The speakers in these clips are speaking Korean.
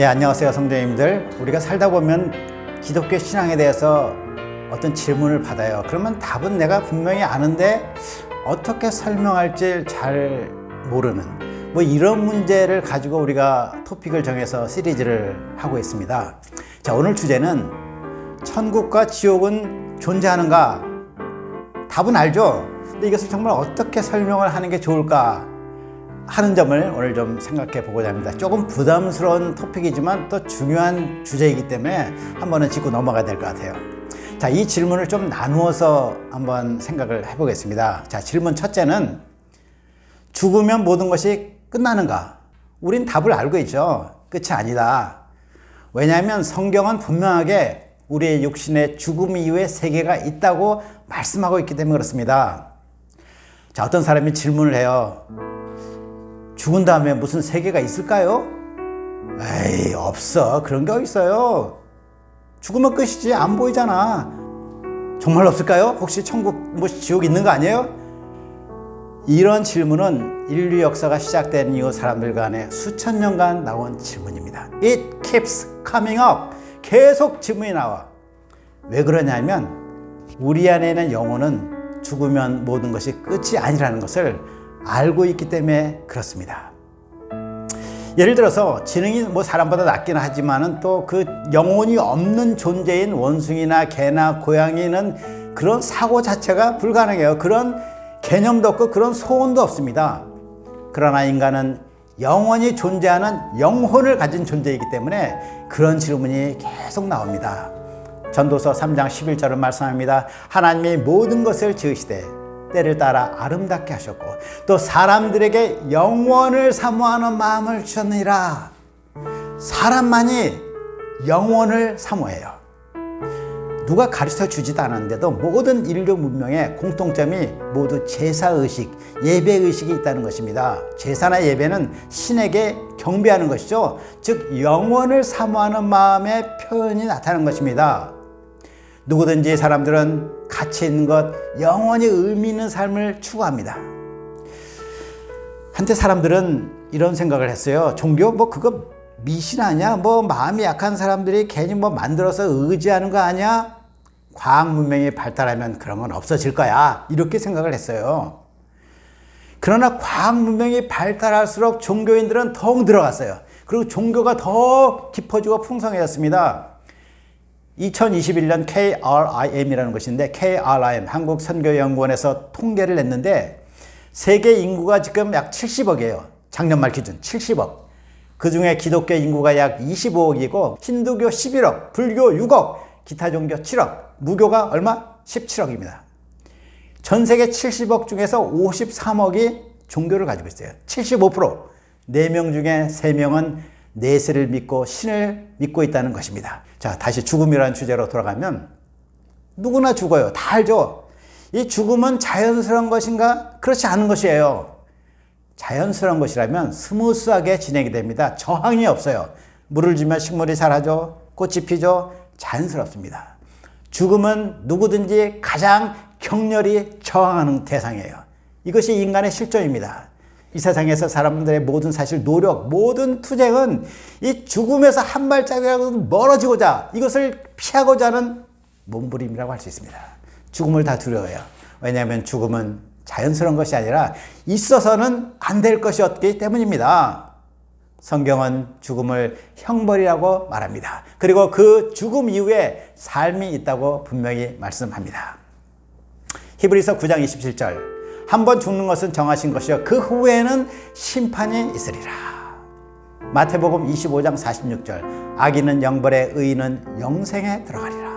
안녕하세요, 성도님들. 우리가 살다 보면 기독교 신앙에 대해서 어떤 질문을 받아요. 그러면 답은 내가 분명히 아는데 어떻게 설명할지 잘 모르는 이런 문제를 가지고 우리가 토픽을 정해서 시리즈를 하고 있습니다. 자, 오늘 주제는 천국과 지옥은 존재하는가? 답은 알죠? 근데 이것을 정말 어떻게 설명을 하는 게 좋을까 하는 점을 오늘 좀 생각해 보고자 합니다. 조금 부담스러운 토픽이지만 또 중요한 주제이기 때문에 한 번은 짚고 넘어가야 될 것 같아요. 자, 이 질문을 좀 나누어서 한번 생각을 해보겠습니다. 자, 질문 첫째는 죽으면 모든 것이 끝나는가? 우린 답을 알고 있죠. 끝이 아니다. 왜냐하면 성경은 분명하게 우리의 육신의 죽음 이후의 세계가 있다고 말씀하고 있기 때문에 그렇습니다. 자, 어떤 사람이 질문을 해요. 죽은 다음에 무슨 세계가 있을까요? 에이, 없어. 그런 게 어딨어요. 죽으면 끝이지. 안 보이잖아. 정말 없을까요? 혹시 천국, 지옥 있는 거 아니에요? 이런 질문은 인류 역사가 시작된 이후 사람들 간에 수천 년간 나온 질문입니다. It keeps coming up. 계속 질문이 나와. 왜 그러냐면 우리 안에 있는 영혼은 죽으면 모든 것이 끝이 아니라는 것을 알고 있기 때문에 그렇습니다. 예를 들어서 지능이 사람보다 낮긴 하지만은 또 그 영혼이 없는 존재인 원숭이나 개나 고양이는 그런 사고 자체가 불가능해요. 그런 개념도 없고 그런 소원도 없습니다. 그러나 인간은 영원히 존재하는 영혼을 가진 존재이기 때문에 그런 질문이 계속 나옵니다. 전도서 3장 11절은 말씀합니다. 하나님이 모든 것을 지으시되 때를 따라 아름답게 하셨고 또 사람들에게 영원을 사모하는 마음을 주셨느니라. 사람만이 영원을 사모해요. 누가 가르쳐 주지도 않았는데도 모든 인류 문명의 공통점이 모두 제사의식, 예배의식이 있다는 것입니다. 제사나 예배는 신에게 경배하는 것이죠. 즉 영원을 사모하는 마음의 표현이 나타나는 것입니다. 누구든지 사람들은 가치 있는 것, 영원히 의미 있는 삶을 추구합니다. 한때 사람들은 이런 생각을 했어요. 종교 그거 미신 아니야? 마음이 약한 사람들이 괜히 만들어서 의지하는 거 아니야? 과학 문명이 발달하면 그런 건 없어질 거야. 이렇게 생각을 했어요. 그러나 과학 문명이 발달할수록 종교인들은 더욱 늘어갔어요. 그리고 종교가 더 깊어지고 풍성해졌습니다. 2021년 KRIM이라는 것인데 KRIM 한국선교연구원에서 통계를 냈는데 세계 인구가 지금 약 70억이에요. 작년 말 기준 70억. 그중에 기독교 인구가 약 25억이고 힌두교 11억, 불교 6억, 기타 종교 7억, 무교가 얼마? 17억입니다. 전 세계 70억 중에서 53억이 종교를 가지고 있어요. 75%. 4명 중에 3명은 내세를 믿고 신을 믿고 있다는 것입니다. 자, 다시 죽음이라는 주제로 돌아가면 누구나 죽어요. 다 알죠? 이 죽음은 자연스러운 것인가? 그렇지 않은 것이에요. 자연스러운 것이라면 스무스하게 진행이 됩니다. 저항이 없어요. 물을 주면 식물이 자라죠. 꽃이 피죠. 자연스럽습니다. 죽음은 누구든지 가장 격렬히 저항하는 대상이에요. 이것이 인간의 실존입니다. 이 세상에서 사람들의 모든 사실, 노력, 모든 투쟁은 이 죽음에서 한 발짝이라도 멀어지고자 이것을 피하고자 하는 몸부림이라고 할 수 있습니다. 죽음을 다 두려워해요. 왜냐하면 죽음은 자연스러운 것이 아니라 있어서는 안 될 것이었기 때문입니다. 성경은 죽음을 형벌이라고 말합니다. 그리고 그 죽음 이후에 삶이 있다고 분명히 말씀합니다. 히브리서 9장 27절 한번 죽는 것은 정하신 것이요 그 후에는 심판이 있으리라. 마태복음 25장 46절 악인은 영벌에 의인은 영생에 들어가리라.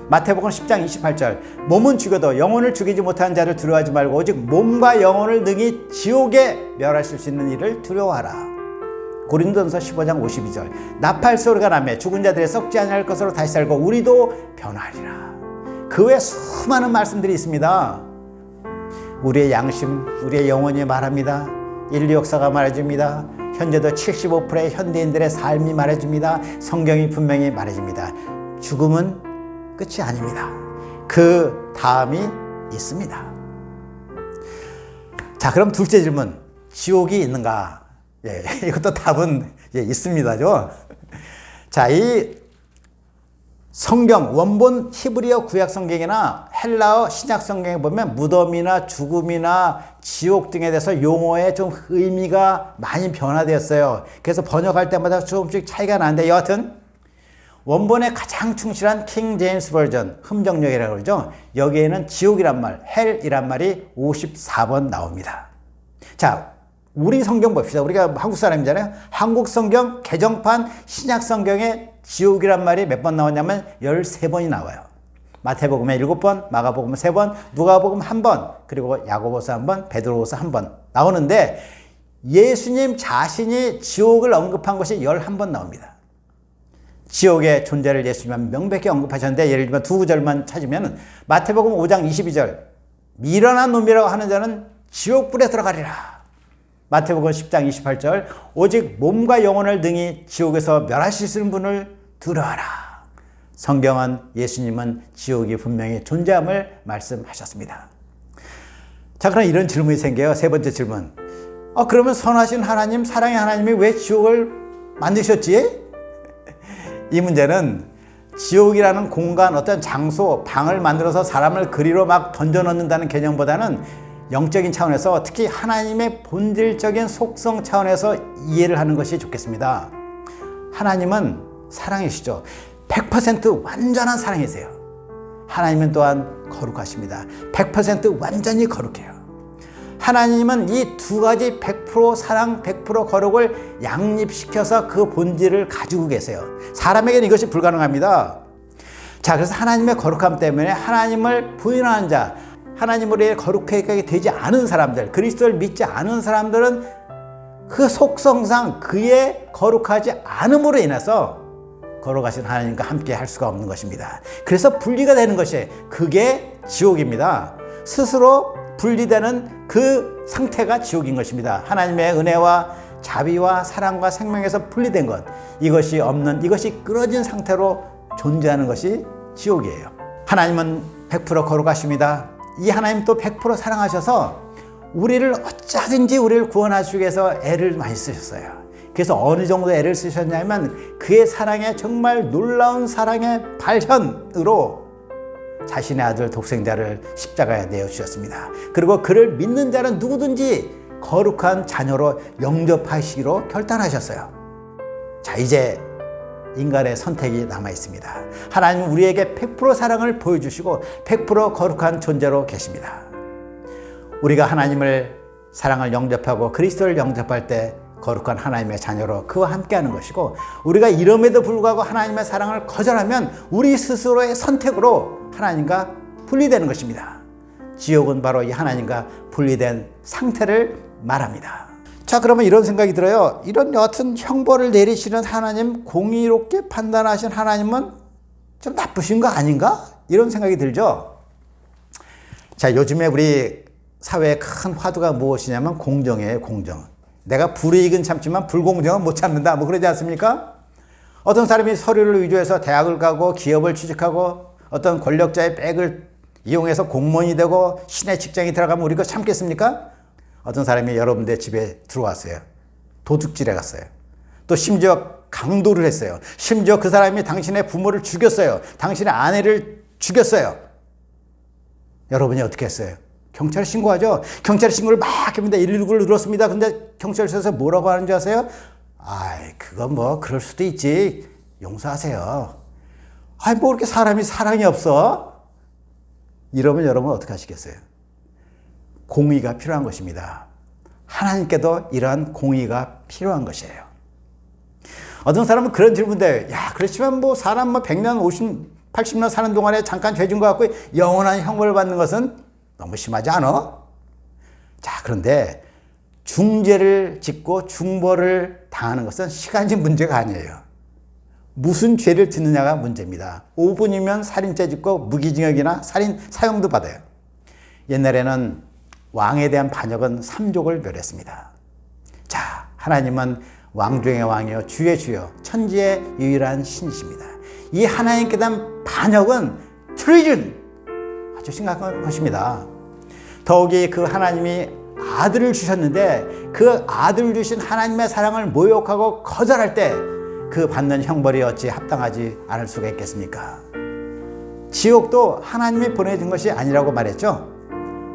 마태복음 10장 28절 몸은 죽여도 영혼을 죽이지 못하는 자를 두려워하지 말고 오직 몸과 영혼을 능히 지옥에 멸하실 수 있는 일을 두려워하라. 고린도전서 15장 52절 나팔 소리가 나며 죽은 자들이 썩지 아니할 것으로 다시 살고 우리도 변화하리라. 그 외에 수많은 말씀들이 있습니다. 우리의 양심, 우리의 영혼이 말합니다. 인류 역사가 말해줍니다. 현재도 75%의 현대인들의 삶이 말해줍니다. 성경이 분명히 말해줍니다. 죽음은 끝이 아닙니다. 그 다음이 있습니다. 자, 그럼 둘째 질문. 지옥이 있는가? 이것도 답은 예, 있습니다죠. 자, 이 성경 원본 히브리어 구약 성경이나 헬라어 신약 성경에 보면 무덤이나 죽음이나 지옥 등에 대해서 용어의 좀 의미가 많이 변화되었어요. 그래서 번역할 때마다 조금씩 차이가 나는데 여하튼 원본에 가장 충실한 킹 제임스 버전 흠정역이라고 그러죠. 여기에는 지옥이란 말, 헬이란 말이 54번 나옵니다. 자, 우리 성경 봅시다. 우리가 한국 사람이잖아요. 한국 성경 개정판 신약 성경에 지옥이란 말이 몇 번 나왔냐면 13번이 나와요. 마태복음에 7번, 마가복음에 3번, 누가복음 1번, 그리고 야고보서 1번, 베드로후서 1번 나오는데 예수님 자신이 지옥을 언급한 것이 11번 나옵니다. 지옥의 존재를 예수님은 명백히 언급하셨는데 예를 들면 두 구절만 찾으면 마태복음 5장 22절 미련한 놈이라고 하는 자는 지옥불에 들어가리라. 마태복음 10장 28절 오직 몸과 영혼을 능히 지옥에서 멸하시는 분을 두려워하라. 성경은 예수님은 지옥이 분명히 존재함을 말씀하셨습니다. 자, 그럼 이런 질문이 생겨요. 세 번째 질문. 그러면 선하신 하나님, 사랑의 하나님이 왜 지옥을 만드셨지? 이 문제는 지옥이라는 공간, 어떤 장소, 방을 만들어서 사람을 그리로 막 던져넣는다는 개념보다는 영적인 차원에서 특히 하나님의 본질적인 속성 차원에서 이해를 하는 것이 좋겠습니다. 하나님은 사랑이시죠. 100% 완전한 사랑이세요. 하나님은 또한 거룩하십니다. 100% 완전히 거룩해요. 하나님은 이 두 가지 100% 사랑, 100% 거룩을 양립시켜서 그 본질을 가지고 계세요. 사람에게는 이것이 불가능합니다. 자, 그래서 하나님의 거룩함 때문에 하나님을 부인하는 자, 하나님으로의 거룩하게 되지 않은 사람들, 그리스도를 믿지 않은 사람들은 그 속성상 그의 거룩하지 않음으로 인해서 거룩하신 하나님과 함께 할 수가 없는 것입니다. 그래서 분리가 되는 것이 그게 지옥입니다. 스스로 분리되는 그 상태가 지옥인 것입니다. 하나님의 은혜와 자비와 사랑과 생명에서 분리된 것, 이것이 없는, 이것이 끊어진 상태로 존재하는 것이 지옥이에요. 하나님은 100% 거룩하십니다. 이 하나님 또 100% 사랑하셔서 우리를 어쩌든지 우리를 구원하시기 위해서 애를 많이 쓰셨어요. 그래서 어느 정도 애를 쓰셨냐면 그의 사랑의 정말 놀라운 사랑의 발현으로 자신의 아들 독생자를 십자가에 내어주셨습니다. 그리고 그를 믿는 자는 누구든지 거룩한 자녀로 영접하시기로 결단하셨어요. 자, 이제 인간의 선택이 남아 있습니다. 하나님은 우리에게 100% 사랑을 보여주시고 100% 거룩한 존재로 계십니다. 우리가 하나님을 사랑을 영접하고 그리스도를 영접할 때 거룩한 하나님의 자녀로 그와 함께하는 것이고, 우리가 이름에도 불구하고 하나님의 사랑을 거절하면 우리 스스로의 선택으로 하나님과 분리되는 것입니다. 지옥은 바로 이 하나님과 분리된 상태를 말합니다. 자, 그러면 이런 생각이 들어요. 이런 여하튼 형벌을 내리시는 하나님, 공의롭게 판단하신 하나님은 좀 나쁘신 거 아닌가? 이런 생각이 들죠. 자, 요즘에 우리 사회의 큰 화두가 무엇이냐면 공정이에요. 공정. 내가 불이익은 참지만 불공정은 못 참는다, 뭐 그러지 않습니까? 어떤 사람이 서류를 위조해서 대학을 가고 기업을 취직하고 어떤 권력자의 백을 이용해서 공무원이 되고 신의 직장에 들어가면 우리 그거 참겠습니까? 어떤 사람이 여러분들 집에 들어왔어요. 도둑질해 갔어요. 또 심지어 강도를 했어요. 심지어 그 사람이 당신의 부모를 죽였어요. 당신의 아내를 죽였어요. 여러분이 어떻게 했어요? 경찰에 신고하죠. 경찰에 신고를 막 합니다. 119를 눌렀습니다. 근데 경찰서에서 뭐라고 하는 줄 아세요? 아이, 그건 뭐 그럴 수도 있지. 용서하세요. 아이, 뭐 그렇게 사람이 사랑이 없어? 이러면 여러분 어떻게 하시겠어요? 공의가 필요한 것입니다. 하나님께도 이러한 공의가 필요한 것이에요. 어떤 사람은 그런 질문도 해요. 야, 그렇지만 뭐 사람 뭐 100년, 50, 80년 사는 동안에 잠깐 죄진 것 같고 영원한 형벌을 받는 것은 너무 심하지 않아? 자, 그런데 중죄를 짓고 중벌을 당하는 것은 시간이 문제가 아니에요. 무슨 죄를 짓느냐가 문제입니다. 5분이면 살인죄 짓고 무기징역이나 살인 사형도 받아요. 옛날에는 왕에 대한 반역은 3족을 멸했습니다. 자, 하나님은 왕 중의 왕이요 주의 주여 천지의 유일한 신이십니다. 이 하나님께 대한 반역은 트리즌, 아주 심각한 것입니다. 더욱이 그 하나님이 아들을 주셨는데 그 아들 주신 하나님의 사랑을 모욕하고 거절할 때 그 받는 형벌이 어찌 합당하지 않을 수가 있겠습니까? 지옥도 하나님이 보내준 것이 아니라고 말했죠.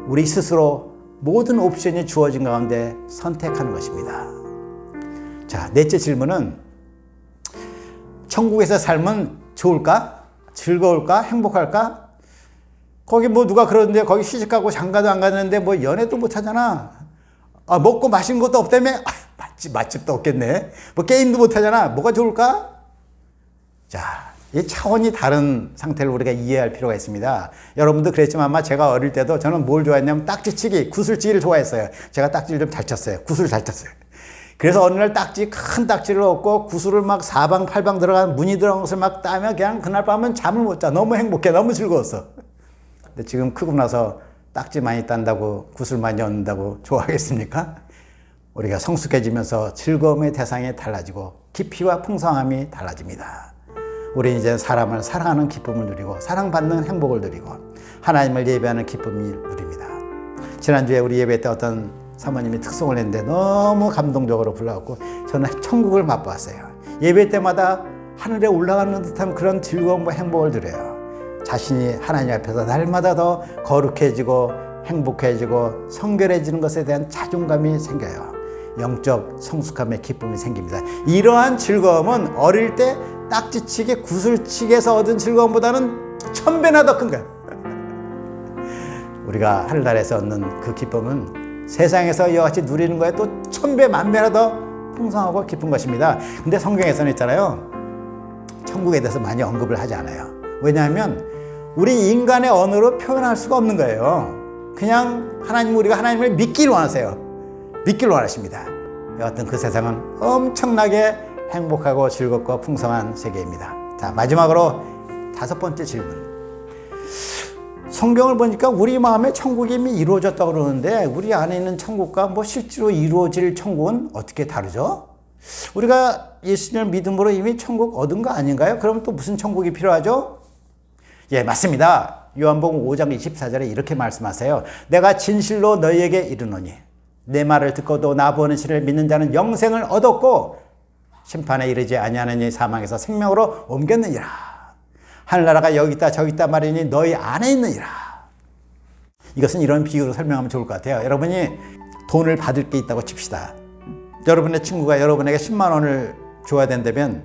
우리 스스로 모든 옵션이 주어진 가운데 선택하는 것입니다. 자, 넷째 질문은 천국에서 삶은 좋을까? 즐거울까? 행복할까? 거기 뭐 누가 그러는데 거기 시집가고 장가도 안 갔는데 뭐 연애도 못 하잖아. 먹고 마시는 것도 없다며? 맛집도 없겠네. 뭐 게임도 못 하잖아. 뭐가 좋을까? 자, 이 차원이 다른 상태를 우리가 이해할 필요가 있습니다. 여러분도 그랬지만 아마 제가 어릴 때도 저는 뭘 좋아했냐면 딱지치기, 구슬치기를 좋아했어요. 제가 딱지를 좀 잘 쳤어요. 구슬을 잘 쳤어요. 그래서 어느 날 큰 딱지를 얻고 구슬을 막 사방팔방 들어간 무늬 들어간 것을 막 따면 그냥 그날 밤은 잠을 못 자. 너무 행복해. 너무 즐거웠어. 근데 지금 크고 나서 딱지 많이 딴다고 구슬 많이 얻는다고 좋아하겠습니까? 우리가 성숙해지면서 즐거움의 대상이 달라지고 깊이와 풍성함이 달라집니다. 우리는 이제 사람을 사랑하는 기쁨을 누리고 사랑받는 행복을 누리고 하나님을 예배하는 기쁨을 누립니다. 지난주에 우리 예배 때 어떤 사모님이 특송을 했는데 너무 감동적으로 불러갖고 저는 천국을 맛보았어요. 예배 때마다 하늘에 올라가는 듯한 그런 즐거움과 행복을 누려요. 자신이 하나님 앞에서 날마다 더 거룩해지고 행복해지고 성결해지는 것에 대한 자존감이 생겨요. 영적 성숙함의 기쁨이 생깁니다. 이러한 즐거움은 어릴 때 딱지치기, 구슬치기에서 얻은 즐거움보다는 1000배나 더 큰 거예요. 우리가 하늘나라에서 얻는 그 기쁨은 세상에서 이와 같이 누리는 거에 또 1000배, 10,000배나 더 풍성하고 기쁜 것입니다. 근데 성경에서는 있잖아요. 천국에 대해서 많이 언급을 하지 않아요. 왜냐하면 우리 인간의 언어로 표현할 수가 없는 거예요. 그냥 우리가 하나님을 믿기를 원하세요. 믿기를 원하십니다. 여하튼 그 세상은 엄청나게 행복하고 즐겁고 풍성한 세계입니다. 자, 마지막으로 5번째 질문. 성경을 보니까 우리 마음에 천국이 이미 이루어졌다고 그러는데 우리 안에 있는 천국과 뭐 실제로 이루어질 천국은 어떻게 다르죠? 우리가 예수님을 믿음으로 이미 천국 얻은 거 아닌가요? 그럼 또 무슨 천국이 필요하죠? 예, 맞습니다. 요한복음 5장 24절에 이렇게 말씀하세요. 내가 진실로 너희에게 이르노니 내 말을 듣고도 나 보는 신을 믿는 자는 영생을 얻었고 심판에 이르지 아니하느니 사망에서 생명으로 옮겼느니라. 하늘나라가 여기 있다 저기 있다 말이니 너희 안에 있느니라. 이것은 이런 비유로 설명하면 좋을 것 같아요. 여러분이 돈을 받을 게 있다고 칩시다. 여러분의 친구가 여러분에게 10만 원을 줘야 된다면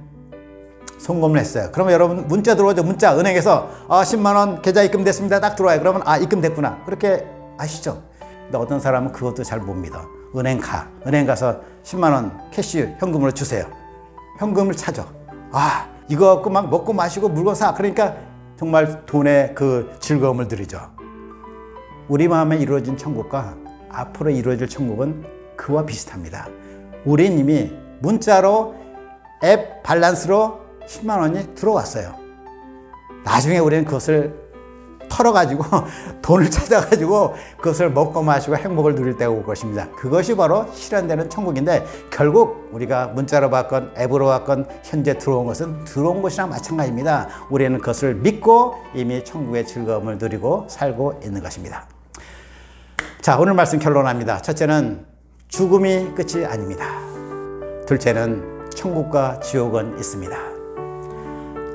송금을 했어요. 그러면 여러분 문자 들어오죠. 문자 은행에서 10만 원 계좌 입금됐습니다. 딱 들어와요. 그러면 입금됐구나. 그렇게 아시죠? 근데 어떤 사람은 그것도 잘 못 믿어. 은행 가서 10만 원 캐시 현금으로 주세요. 현금을 찾아. 이거 갖고 막 먹고 마시고 물건 사. 그러니까 정말 돈의 그 즐거움을 누리죠. 우리 마음에 이루어진 천국과 앞으로 이루어질 천국은 그와 비슷합니다. 우린 이미 문자로 앱 밸런스로 10만 원이 들어왔어요. 나중에 우리는 그것을 털어가지고 돈을 찾아가지고 그것을 먹고 마시고 행복을 누릴 때가 올 것입니다. 그것이 바로 실현되는 천국인데 결국 우리가 문자로 받건 앱으로 받건 현재 들어온 것은 들어온 것이랑 마찬가지입니다. 우리는 그것을 믿고 이미 천국의 즐거움을 누리고 살고 있는 것입니다. 자, 오늘 말씀 결론합니다. 첫째는 죽음이 끝이 아닙니다. 둘째는 천국과 지옥은 있습니다.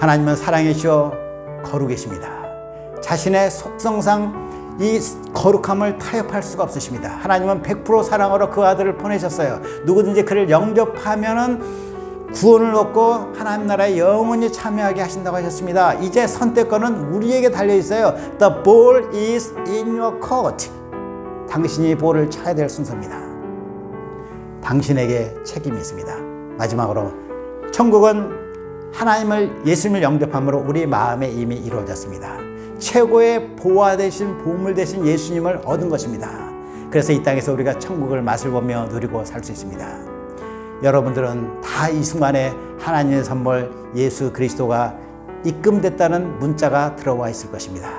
하나님은 사랑이시오 거룩이십니다. 자신의 속성상 이 거룩함을 타협할 수가 없으십니다. 하나님은 100% 사랑으로 그 아들을 보내셨어요. 누구든지 그를 영접하면은 구원을 얻고 하나님 나라에 영원히 참여하게 하신다고 하셨습니다. 이제 선택권은 우리에게 달려 있어요. The ball is in your court. 당신이 볼을 차야 될 순서입니다. 당신에게 책임이 있습니다. 마지막으로 천국은 하나님을 예수님을 영접함으로 우리 마음에 이미 이루어졌습니다. 최고의 보화 되신 보물 되신 예수님을 얻은 것입니다. 그래서 이 땅에서 우리가 천국을 맛을 보며 누리고 살 수 있습니다. 여러분들은 다 이 순간에 하나님의 선물 예수 그리스도가 입금됐다는 문자가 들어와 있을 것입니다.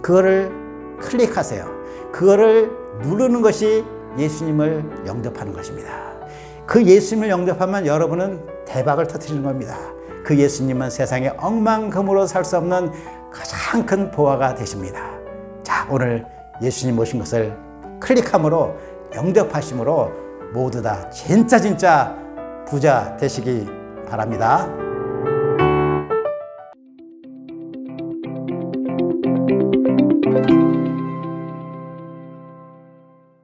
그거를 클릭하세요. 그거를 누르는 것이 예수님을 영접하는 것입니다. 그 예수님을 영접하면 여러분은 대박을 터뜨리는 겁니다. 그 예수님은 세상에 억만금으로 살 수 없는 가장 큰 보화가 되십니다. 자, 오늘 예수님 모신 것을 클릭함으로 영접하심으로 모두 다 진짜 부자 되시기 바랍니다.